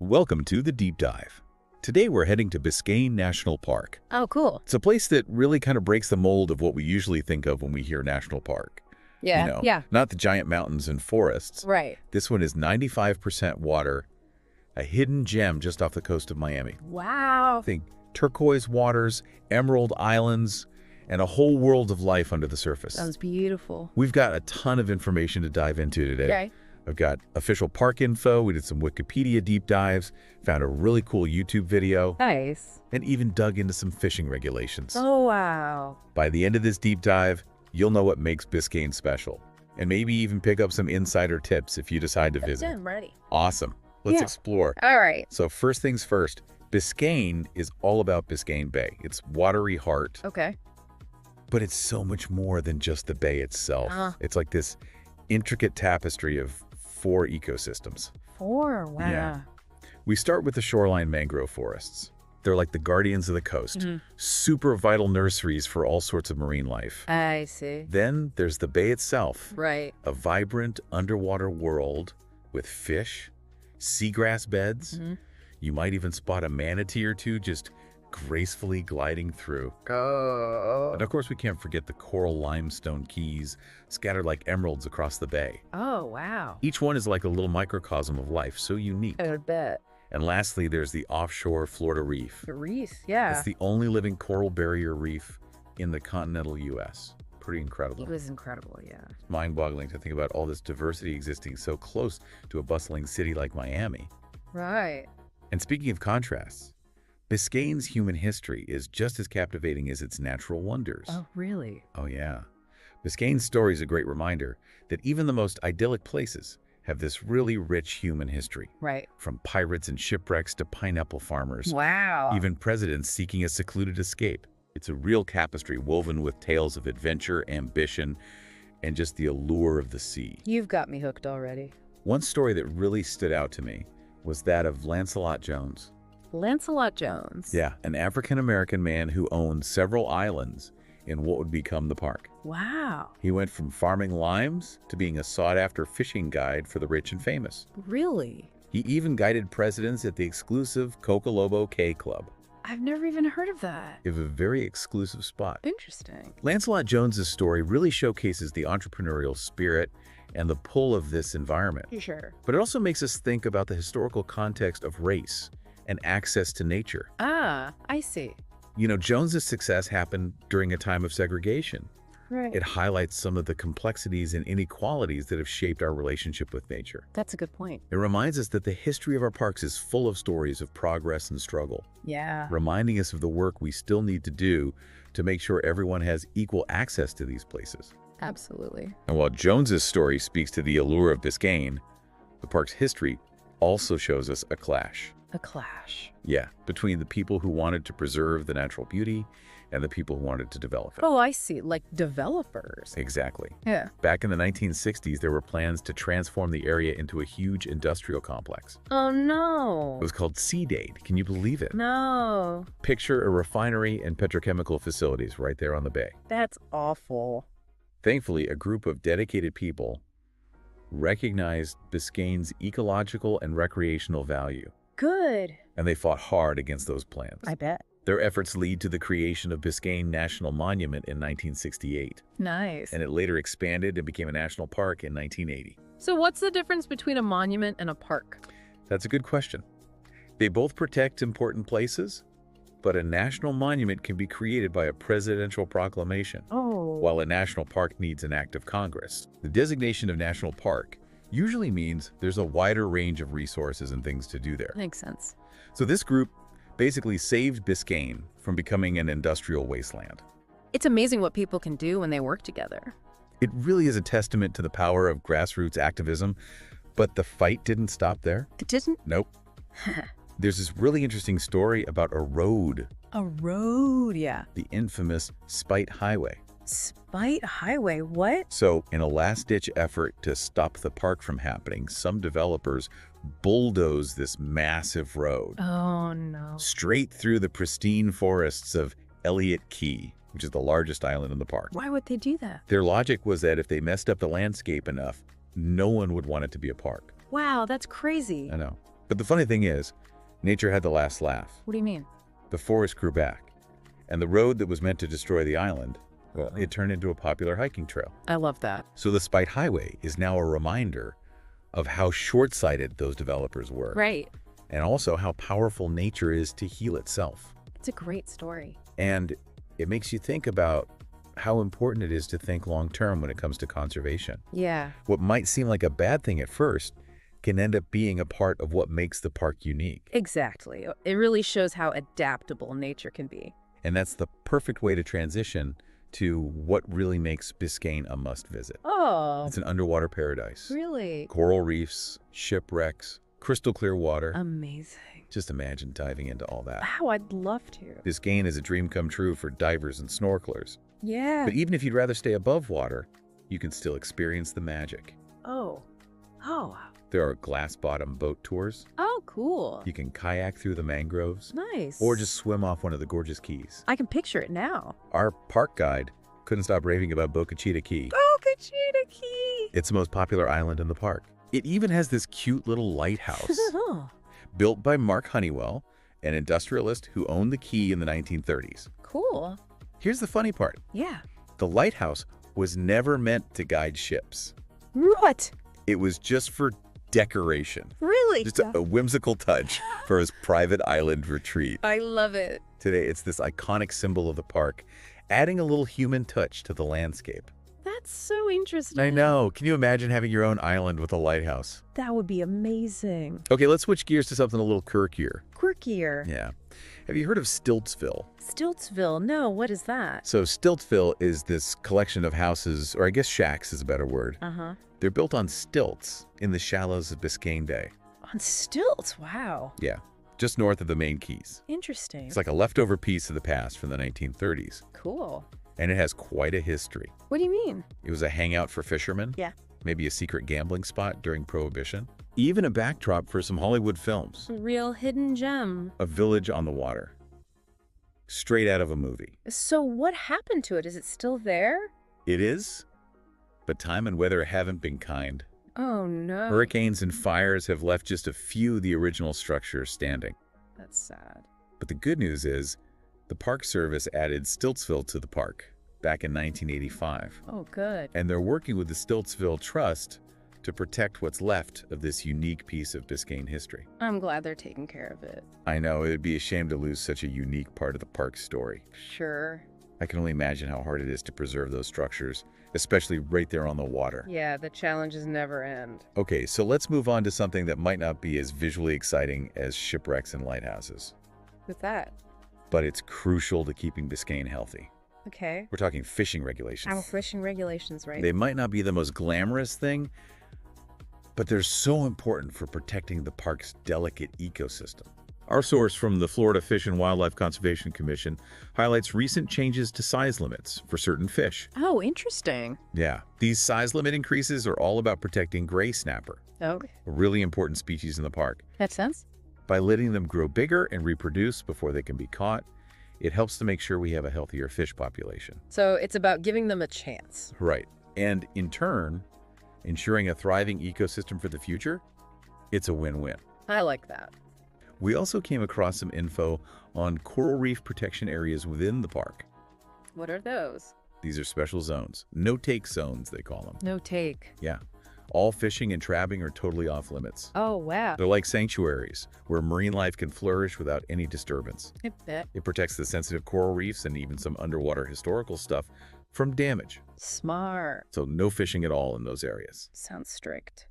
Welcome to the Deep Dive. Today we're heading to Biscayne National Park. Oh, cool. It's a place that really kind of breaks the mold of what we usually think of when we hear national park. Yeah, yeah. Not the giant mountains and forests. Right. This one is 95% water, a hidden gem just off the coast of Miami. Wow. Think turquoise waters, emerald islands, and a whole world of life under the surface. Sounds beautiful. We've got a ton of information to dive into today. Okay. I've got official park info, we did some Wikipedia deep dives, found a really cool YouTube video, Nice. and even dug into some fishing regulations. Oh, wow. By the end of this deep dive, you'll know what makes Biscayne special, and maybe even pick up some insider tips if you decide to visit. I'm ready. Awesome. Let's Yeah. explore. All right. So first things first, Biscayne is all about Biscayne Bay. It's watery heart, Okay. but it's so much more than just the bay itself. It's like this intricate tapestry of 4 ecosystems. 4. Wow. Yeah. We start with the shoreline mangrove forests. They're like the guardians of the coast, super vital nurseries for all sorts of marine life. I see. Then there's the bay itself, Right. a vibrant underwater world with fish, seagrass beds. You might even spot a manatee or two just gracefully gliding through. And of course, we can't forget the coral limestone keys scattered like emeralds across the bay. Oh, wow. Each one is like a little microcosm of life, so unique. I would bet. And lastly, there's the offshore Florida Reef. The Reefs, yeah. It's the only living coral barrier reef in the continental U.S. Pretty incredible. It was incredible, yeah. Mind-boggling to think about all this diversity existing so close to a bustling city like Miami. Right. And speaking of contrasts, Biscayne's human history is just as captivating as its natural wonders. Oh, really? Oh, yeah. Biscayne's story is a great reminder that even the most idyllic places have this really rich human history. Right. From pirates and shipwrecks to pineapple farmers, Wow. even presidents seeking a secluded escape. It's a real tapestry woven with tales of adventure, ambition, and just the allure of the sea. You've got me hooked already. One story that really stood out to me was that of Lancelot Jones. Lancelot Jones. Yeah, an African-American man who owned several islands in what would become the park. Wow. He went from farming limes to being a sought-after fishing guide for the rich and famous. Really? He even guided presidents at the exclusive Coco Lobo Cay Club. I've never even heard of that. It was a very exclusive spot. Interesting. Lancelot Jones's story really showcases the entrepreneurial spirit and the pull of this environment. Sure. But it also makes us think about the historical context of race and access to nature. Ah, I see. You know, Jones's success happened during a time of segregation. Right. It highlights some of the complexities and inequalities that have shaped our relationship with nature. That's a good point. It reminds us that the history of our parks is full of stories of progress and struggle, Yeah. reminding us of the work we still need to do to make sure everyone has equal access to these places. Absolutely. And while Jones's story speaks to the allure of Biscayne, the park's history also shows us a clash. A clash. Yeah, between the people who wanted to preserve the natural beauty and the people who wanted to develop it. Oh, I see. Like developers. Exactly. Yeah. Back in the 1960s, there were plans to transform the area into a huge industrial complex. Oh, no. It was called Seedade. Can you believe it? No. Picture a refinery and petrochemical facilities right there on the bay. That's awful. Thankfully, a group of dedicated people recognized Biscayne's ecological and recreational value, Good. and they fought hard against those plans. I bet. Their efforts lead to the creation of Biscayne National Monument in 1968, Nice. and it later expanded and became a national park in 1980. So what's the difference between a monument and a park? That's a good question. They both protect important places, but a national monument can be created by a presidential proclamation, Oh. while a national park needs an act of Congress. The designation of national park usually means there's a wider range of resources and things to do there. Makes sense. So this group basically saved Biscayne from becoming an industrial wasteland. It's amazing what people can do when they work together. It really is a testament to the power of grassroots activism, but the fight didn't stop there. It didn't? Nope. There's this really interesting story about a road, A road, yeah. the infamous Spite Highway. Spite Highway, what? So, in a last-ditch effort to stop the park from happening, some developers bulldozed this massive road Oh, no. straight through the pristine forests of Elliott Key, which is the largest island in the park. Why would they do that? Their logic was that if they messed up the landscape enough, no one would want it to be a park. Wow, that's crazy. I know. But the funny thing is, nature had the last laugh. What do you mean? The forest grew back, and the road that was meant to destroy the island, well, it turned into a popular hiking trail. I love that. So the Spite Highway is now a reminder of how short-sighted those developers were. Right. And also how powerful nature is to heal itself. It's a great story. And it makes you think about how important it is to think long-term when it comes to conservation. Yeah. What might seem like a bad thing at first can end up being a part of what makes the park unique. Exactly. It really shows how adaptable nature can be. And that's the perfect way to transition to what really makes Biscayne a must-visit. Oh. It's an underwater paradise. Really? Coral reefs, shipwrecks, crystal clear water. Amazing. Just imagine diving into all that. Wow, I'd love to. Biscayne is a dream come true for divers and snorkelers. Yeah. But even if you'd rather stay above water, you can still experience the magic. Oh. Oh. There are glass-bottom boat tours. Oh, cool. You can kayak through the mangroves. Nice. Or just swim off one of the gorgeous keys. I can picture it now. Our park guide couldn't stop raving about Boca Chica Key. Boca Chica Key. It's the most popular island in the park. It even has this cute little lighthouse built by Mark Honeywell, an industrialist who owned the key in the 1930s. Cool. Here's the funny part. Yeah. The lighthouse was never meant to guide ships. What? It was just for decoration. Really? Just a whimsical touch for his private island retreat. I love it. Today, it's this iconic symbol of the park, adding a little human touch to the landscape. That's so interesting. I know. Can you imagine having your own island with a lighthouse? That would be amazing. Okay, let's switch gears to something a little quirkier. Quirkier. Yeah. Have you heard of Stiltsville? Stiltsville. No, what is that? So Stiltsville is this collection of houses, or I guess shacks is a better word. Uh-huh. They're built on stilts in the shallows of Biscayne Bay. On stilts. Wow. Yeah, just north of the main keys. Interesting. It's like a leftover piece of the past from the 1930s. Cool. And it has quite a history. What do you mean? It was a hangout for fishermen. Yeah. Maybe a secret gambling spot during Prohibition. Even a backdrop for some Hollywood films. Real hidden gem. A village on the water. Straight out of a movie. So what happened to it? Is it still there? It is, but time and weather haven't been kind. Oh, no. Hurricanes and fires have left just a few of the original structures standing. That's sad. But the good news is, the Park Service added Stiltsville to the park back in 1985. Oh, good. And they're working with the Stiltsville Trust to protect what's left of this unique piece of Biscayne history. I'm glad they're taking care of it. I know, it'd be a shame to lose such a unique part of the park's story. Sure. I can only imagine how hard it is to preserve those structures, especially right there on the water. Yeah, the challenges never end. Okay, so let's move on to something that might not be as visually exciting as shipwrecks and lighthouses. With that. But it's crucial to keeping Biscayne healthy. Okay. We're talking fishing regulations. Our fishing regulations, right? They might not be the most glamorous thing, but they're so important for protecting the park's delicate ecosystem. Our source from the Florida Fish and Wildlife Conservation Commission highlights recent changes to size limits for certain fish. Oh, interesting. Yeah, these size limit increases are all about protecting gray snapper, Okay. a really important species in the park. Makes sense. By letting them grow bigger and reproduce before they can be caught, it helps to make sure we have a healthier fish population. So it's about giving them a chance. Right. And in turn, ensuring a thriving ecosystem for the future, it's a win-win. I like that. We also came across some info on coral reef protection areas within the park. What are those? These are special zones. No-take zones, they call them. No take. Yeah. All fishing and trapping are totally off limits. Oh, wow. They're like sanctuaries where marine life can flourish without any disturbance. I bet. It protects the sensitive coral reefs and even some underwater historical stuff from damage. Smart. So no fishing at all in those areas. Sounds strict.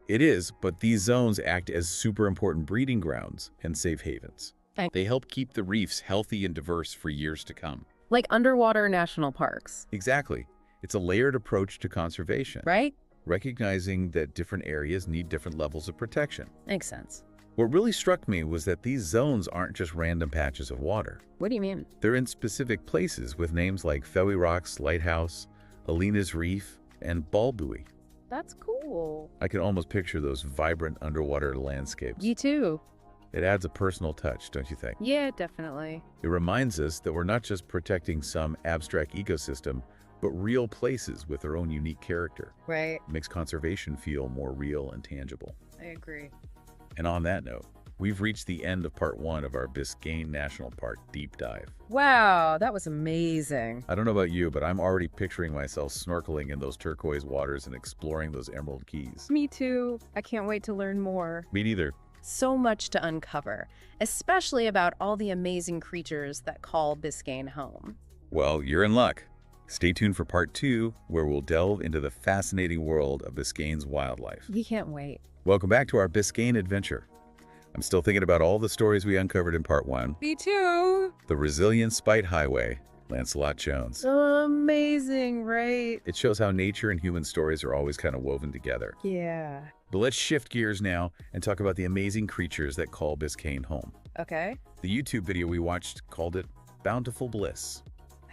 It is, but these zones act as super important breeding grounds and safe havens. They help keep the reefs healthy and diverse for years to come. Like underwater national parks, Exactly. It's a layered approach to conservation, right? recognizing that different areas need different levels of protection. Makes sense. What really struck me was that these zones aren't just random patches of water. What do you mean? They're in specific places with names like Fowey Rocks Lighthouse, Alina's Reef, and Ball Buoy. That's cool. I can almost picture those vibrant underwater landscapes. You too. It adds a personal touch, don't you think? Yeah, definitely. It reminds us that we're not just protecting some abstract ecosystem, but real places with their own unique character. Right. It makes conservation feel more real and tangible. I agree. And on that note, we've reached the end of part 1 of our Biscayne National Park deep dive. Wow, that was amazing. I don't know about you, but I'm already picturing myself snorkeling in those turquoise waters and exploring those emerald keys. Me too. I can't wait to learn more. Me neither. So much to uncover, especially about all the amazing creatures that call Biscayne home. Well, you're in luck. Stay tuned for part 2, where we'll delve into the fascinating world of Biscayne's wildlife. We can't wait. Welcome back to our Biscayne adventure. I'm still thinking about all the stories we uncovered in part 1. Me too. The Resilient Spite Highway, Lancelot Jones. Amazing, right? It shows how nature and human stories are always kind of woven together. Yeah. But let's shift gears now and talk about the amazing creatures that call Biscayne home. Okay. The YouTube video we watched called it Bountiful Bliss.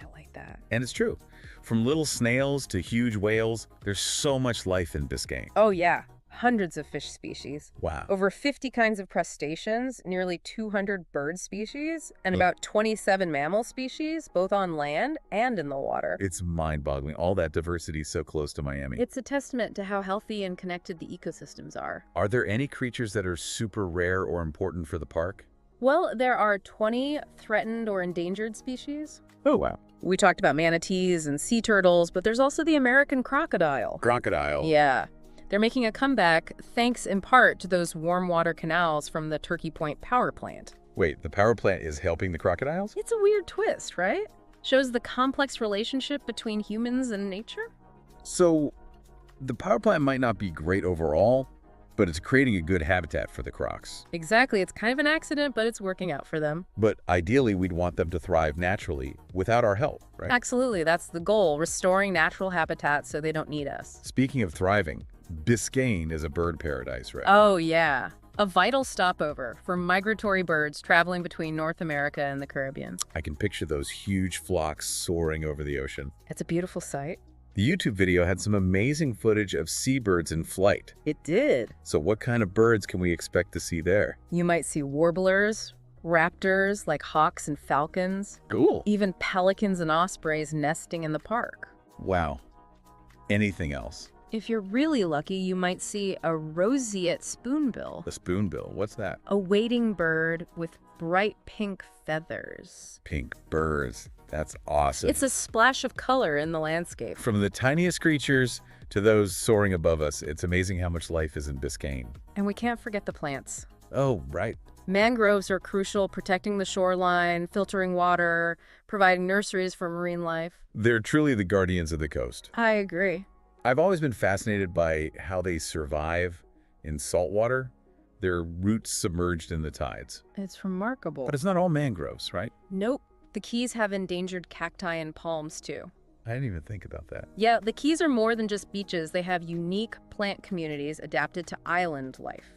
I like that. And it's true. From little snails to huge whales, there's so much life in Biscayne. Oh, yeah. Hundreds of fish species. Wow. Over 50 kinds of crustaceans, nearly 200 bird species, and about 27 mammal species, both on land and in the water. It's mind-boggling. All that diversity so close to Miami. It's a testament to how healthy and connected the ecosystems are. Are there any creatures that are super rare or important for the park? Well, there are 20 threatened or endangered species. Oh, wow. We talked about manatees and sea turtles, but there's also the American crocodile. Crocodile. Yeah. They're making a comeback thanks in part to those warm water canals from the Turkey Point power plant. Wait, the power plant is helping the crocodiles? It's a weird twist, right? Shows the complex relationship between humans and nature. So, the power plant might not be great overall, but it's creating a good habitat for the crocs. Exactly. It's kind of an accident, but it's working out for them. But ideally, we'd want them to thrive naturally without our help, right? Absolutely. That's the goal, restoring natural habitat so they don't need us. Speaking of thriving, Biscayne is a bird paradise, right? Oh, yeah. A vital stopover for migratory birds traveling between North America and the Caribbean. I can picture those huge flocks soaring over the ocean. It's a beautiful sight. The YouTube video had some amazing footage of seabirds in flight. It did. So what kind of birds can we expect to see there? You might see warblers, raptors like hawks and falcons, Cool. even pelicans and ospreys nesting in the park. Wow. Anything else? If you're really lucky, you might see a roseate spoonbill, The spoonbill, what's that? a wading bird with bright pink feathers. Pink birds. That's awesome. It's a splash of color in the landscape. From the tiniest creatures to those soaring above us, it's amazing how much life is in Biscayne. And we can't forget the plants. Oh, right. Mangroves are crucial, protecting the shoreline, filtering water, providing nurseries for marine life. They're truly the guardians of the coast. I agree. I've always been fascinated by how they survive in saltwater, their roots submerged in the tides. It's remarkable. But it's not all mangroves, right? Nope. The Keys have endangered cacti and palms, too. I didn't even think about that. Yeah, the Keys are more than just beaches. They have unique plant communities adapted to island life.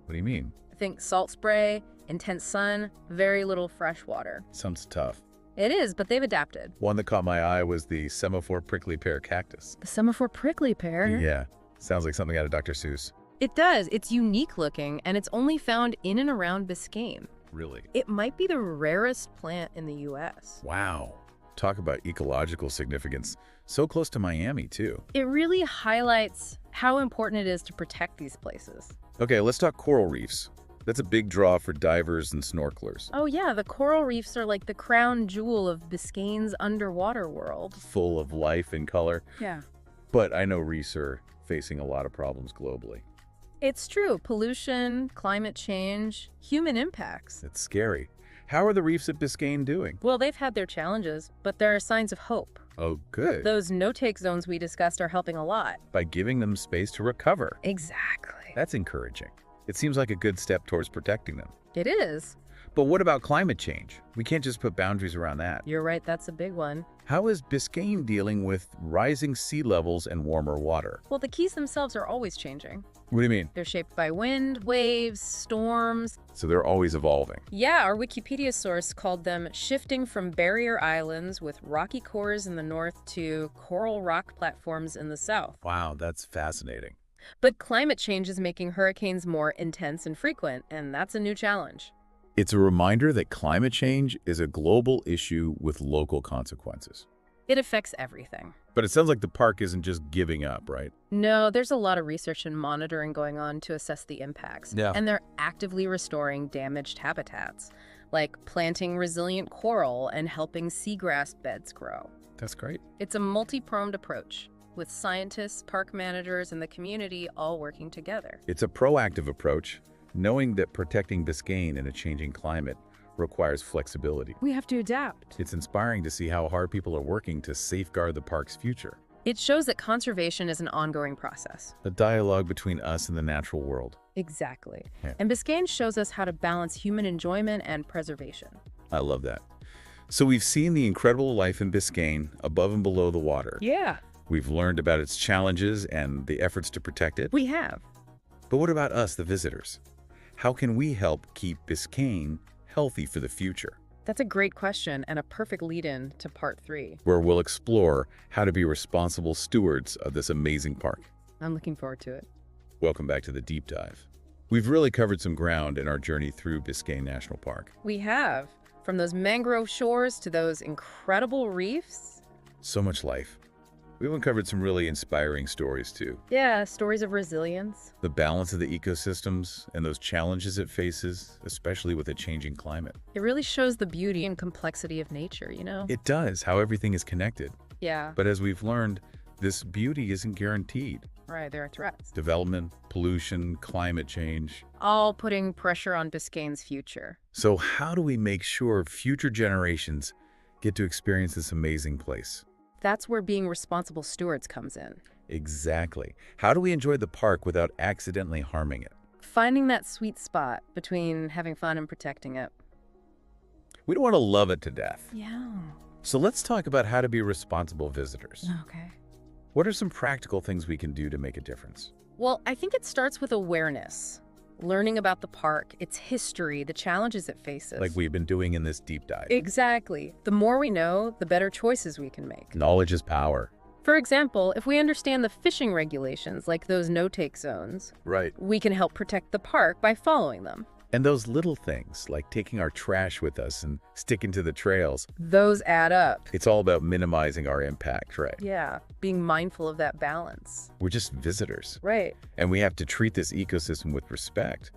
What do you mean? Think salt spray, intense sun, very little fresh water. Sounds tough. It is, but they've adapted. One that caught my eye was the semaphore prickly pear cactus. The semaphore prickly pear? Yeah, sounds like something out of Dr. Seuss. It does. It's unique looking, and it's only found in and around Biscayne. Really? It might be the rarest plant in the U.S. Wow. Talk about ecological significance. So close to Miami, too. It really highlights how important it is to protect these places. Okay, let's talk coral reefs. That's a big draw for divers and snorkelers. Oh yeah, the coral reefs are like the crown jewel of Biscayne's underwater world. Full of life and color. Yeah. But I know reefs are facing a lot of problems globally. It's true. Pollution, climate change, human impacts. It's scary. How are the reefs at Biscayne doing? Well, they've had their challenges, but there are signs of hope. Oh, good. Those no-take zones we discussed are helping a lot. By giving them space to recover. Exactly. That's encouraging. It seems like a good step towards protecting them. It is. But what about climate change? We can't just put boundaries around that. You're right, that's a big one. How is Biscayne dealing with rising sea levels and warmer water? Well, the Keys themselves are always changing. What do you mean? They're shaped by wind, waves, storms. So they're always evolving. Yeah, our Wikipedia source called them shifting from barrier islands with rocky cores in the north to coral rock platforms in the south. Wow, that's fascinating. But climate change is making hurricanes more intense and frequent, and that's a new challenge. It's a reminder that climate change is a global issue with local consequences. It affects everything. But it sounds like the park isn't just giving up, right? No, there's a lot of research and monitoring going on to assess the impacts. Yeah. And they're actively restoring damaged habitats, like planting resilient coral and helping seagrass beds grow. That's great. It's a multi-pronged approach, with scientists, park managers, and the community all working together. It's a proactive approach, knowing that protecting Biscayne in a changing climate requires flexibility. We have to adapt. It's inspiring to see how hard people are working to safeguard the park's future. It shows that conservation is an ongoing process. A dialogue between us and the natural world. Exactly. Yeah. And Biscayne shows us how to balance human enjoyment and preservation. I love that. So we've seen the incredible life in Biscayne above and below the water. Yeah, We've learned about its challenges and the efforts to protect it. we have. But what about us, the visitors? How can we help keep Biscayne healthy for the future? That's a great question and a perfect lead-in to part 3. Where we'll explore how to be responsible stewards of this amazing park. I'm looking forward to it. Welcome back to the deep dive. We've really covered some ground in our journey through Biscayne National Park. We have. From those mangrove shores to those incredible reefs. So much life. We've uncovered some really inspiring stories too. Yeah, stories of resilience. The balance of the ecosystems and those challenges it faces, especially with a changing climate. It really shows the beauty and complexity of nature, you know? It does, how everything is connected. Yeah, But as we've learned, this beauty isn't guaranteed. right, there are threats. Development, pollution, climate change. All putting pressure on Biscayne's future. So how do we make sure future generations get to experience this amazing place? That's where being responsible stewards comes in. Exactly. How do we enjoy the park without accidentally harming it? Finding that sweet spot between having fun and protecting it. We don't want to love it to death. Yeah. So let's talk about how to be responsible visitors. Okay. What are some practical things we can do to make a difference? Well, I think it starts with awareness. Learning about the park, its history, the challenges it faces. Like we've been doing in this deep dive. Exactly. The more we know, the better choices we can make. Knowledge is power. For example, if we understand the fishing regulations, like those no-take zones, Right. we can help protect the park by following them. And those little things, like taking our trash with us and sticking to the trails, Those add up. it's all about minimizing our impact, right? Yeah, being mindful of that balance. We're just visitors, Right. and we have to treat this ecosystem with respect.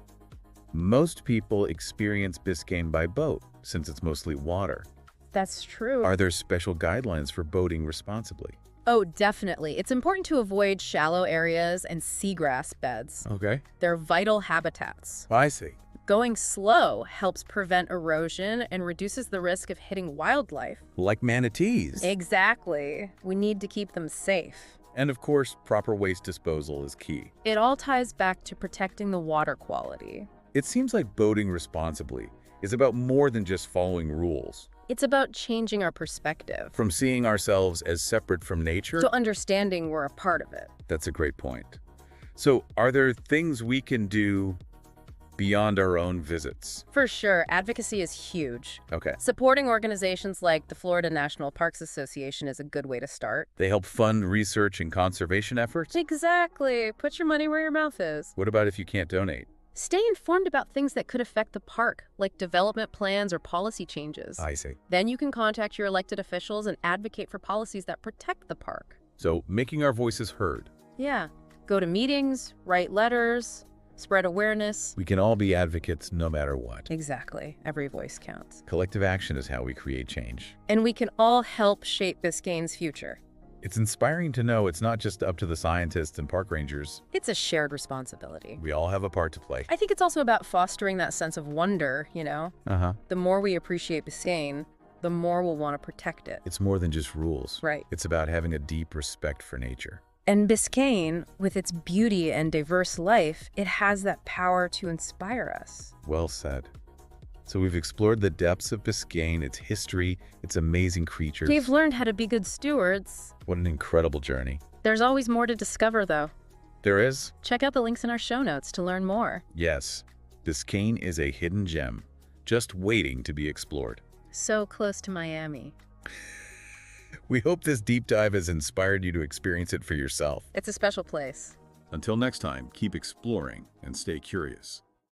Most people experience Biscayne by boat, since it's mostly water. That's true. Are there special guidelines for boating responsibly? Oh, definitely. It's important to avoid shallow areas and seagrass beds. Okay. They're vital habitats. I see. Going slow helps prevent erosion and reduces the risk of hitting wildlife. Like manatees. Exactly. We need to keep them safe. And of course, proper waste disposal is key. It all ties back to protecting the water quality. It seems like boating responsibly is about more than just following rules. It's about changing our perspective. From seeing ourselves as separate from nature, So understanding we're a part of it. that's a great point. So are there things we can do beyond our own visits? For sure, advocacy is huge. Okay. Supporting organizations like the Florida National Parks Association is a good way to start. They help fund research and conservation efforts? Exactly. Put your money where your mouth is. What about if you can't donate? Stay informed about things that could affect the park, like development plans or policy changes. I see. Then you can contact your elected officials and advocate for policies that protect the park. So making our voices heard. Yeah. Go to meetings, write letters, spread awareness. We can all be advocates no matter what. Exactly. Every voice counts. Collective action is how we create change. And we can all help shape Biscayne's future. It's inspiring to know it's not just up to the scientists and park rangers. It's a shared responsibility. We all have a part to play. I think it's also about fostering that sense of wonder, you know? Uh-huh. The more we appreciate Biscayne, the more we'll want to protect it. It's more than just rules. Right. It's about having a deep respect for nature. And Biscayne, with its beauty and diverse life, it has that power to inspire us. Well said. So we've explored the depths of Biscayne, its history, its amazing creatures. We've learned how to be good stewards. What an incredible journey. There's always more to discover, though. There is? Check out the links in our show notes to learn more. Yes. Biscayne is a hidden gem, just waiting to be explored. So close to Miami. We hope this deep dive has inspired you to experience it for yourself. It's a special place. Until next time, keep exploring and stay curious.